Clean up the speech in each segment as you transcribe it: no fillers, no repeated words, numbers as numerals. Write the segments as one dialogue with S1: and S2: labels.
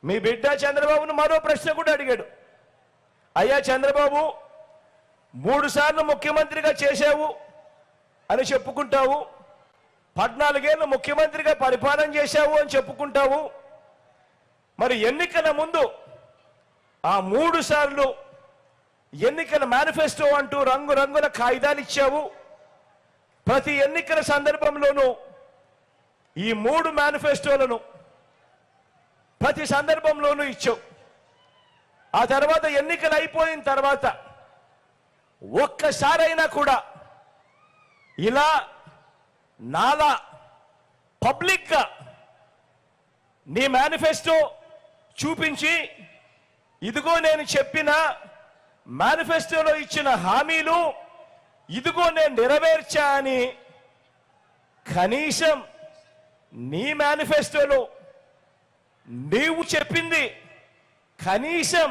S1: మీ బిడ్డ చంద్రబాబును మరో ప్రశ్న కూడా అడిగాడు. అయ్యా చంద్రబాబు, 3 సార్లు ముఖ్యమంత్రిగా చేశావు అని చెప్పుకుంటావు, 14 ఏళ్ళు ముఖ్యమంత్రిగా పరిపాలన చేశావు అని చెప్పుకుంటావు. మరి ఎన్నికల ముందు ఆ 3 సార్లు ఎన్నికల మేనిఫెస్టో అంటూ రంగురంగుల కాగితాలు ఇచ్చావు. ప్రతి ఎన్నికల సందర్భంలోనూ ఈ 3 మేనిఫెస్టోలను ప్రతి సందర్భంలోనూ ఇచ్చావు. ఆ తర్వాత ఎన్నికలు అయిపోయిన తర్వాత ఒక్కసారైనా కూడా ఇలా నాలా పబ్లిక్గా నీ మేనిఫెస్టో చూపించి ఇదిగో నేను చెప్పిన మేనిఫెస్టోలో ఇచ్చిన హామీలు ఇదిగో నేను నెరవేర్చా అని కనీసం నీ మేనిఫెస్టోలో నీవు చెప్పింది కనీసం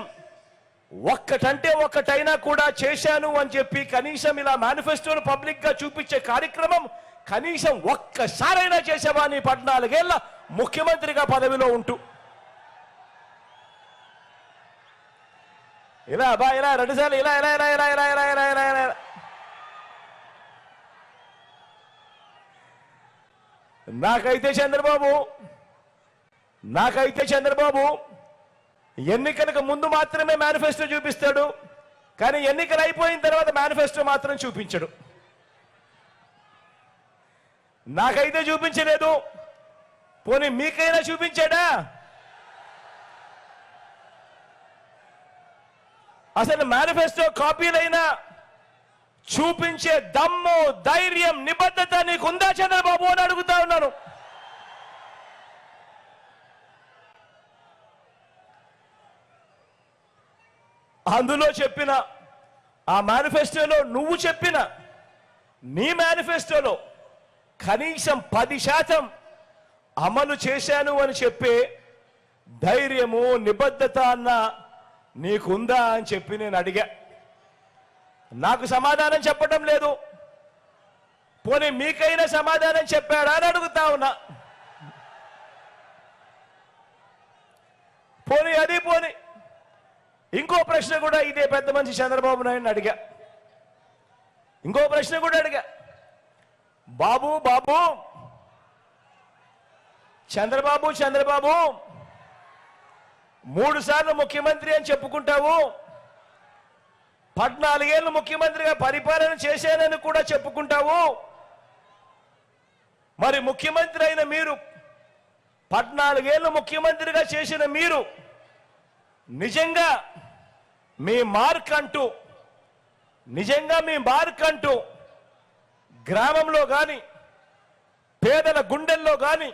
S1: ఒక్కటంటే ఒక్కటైనా కూడా చేశాను అని చెప్పి కనీసం ఇలా మేనిఫెస్టోను పబ్లిక్గా చూపించే కార్యక్రమం కనీసం ఒక్కసారైనా చేసావా నీ 14 ఏళ్ల ముఖ్యమంత్రిగా పదవిలో ఉంటూ? ఇలా బా ఇలా 2 సార్లు ఇలా ఇలా ఇలా ఇలా ఇలా ఇలా ఇలా ఇలా ఇలా నాకైతే చంద్రబాబు ఎన్నికలకు ముందు మాత్రమే మేనిఫెస్టో చూపిస్తాడు, కానీ ఎన్నికలు అయిపోయిన తర్వాత మేనిఫెస్టో మాత్రం చూపించడు. నాకైతే చూపించలేదు, పోనీ మీకైనా చూపించాడా? అసలు మేనిఫెస్టో కాపీలైనా చూపించే దమ్ము, ధైర్యం, నిబద్ధత నీకుందా చంద్రబాబు అని అడుగుతా ఉన్నాను. అందులో చెప్పిన ఆ మేనిఫెస్టోలో నువ్వు చెప్పిన నీ మేనిఫెస్టోలో కనీసం 10% అమలు చేశాను అని చెప్పే ధైర్యము, నిబద్ధత అన్న నీకుందా అని చెప్పి నేను అడిగా. నాకు సమాధానం చెప్పడం లేదు. పోనీ మీకైనా సమాధానం చెప్పాడా అని అడుగుతా ఉన్నా. పోనీ ఇంకో ప్రశ్న కూడా ఇదే పెద్ద మనిషి చంద్రబాబు నాయుడిని అడిగా. ఇంకో ప్రశ్న కూడా అడిగా. బాబు చంద్రబాబు 3 సార్లు ముఖ్యమంత్రి అని చెప్పుకుంటావు, 14 ఏళ్ళు ముఖ్యమంత్రిగా పరిపాలన చేశానని కూడా చెప్పుకుంటావు. మరి ముఖ్యమంత్రి అయిన మీరు, 14 ఏళ్ళు ముఖ్యమంత్రిగా చేసిన మీరు నిజంగా మీ మార్క్ అంటూ గ్రామంలో కానీ, పేదల గుండెల్లో కానీ,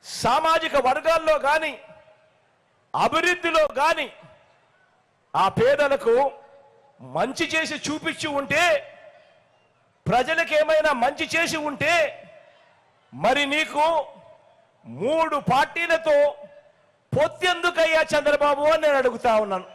S1: సామాజిక వర్గాల్లో కానీ, అభివృద్ధిలో కానీ ఆ పేదలకు మంచి చేసి చూపించి ఉంటే, ప్రజలకు ఏమైనా మంచి చేసి ఉంటే, మరి నీకు 3 పార్టీలతో పొత్తెందుకయ్యా చంద్రబాబు అని నేను అడుగుతా ఉన్నాను.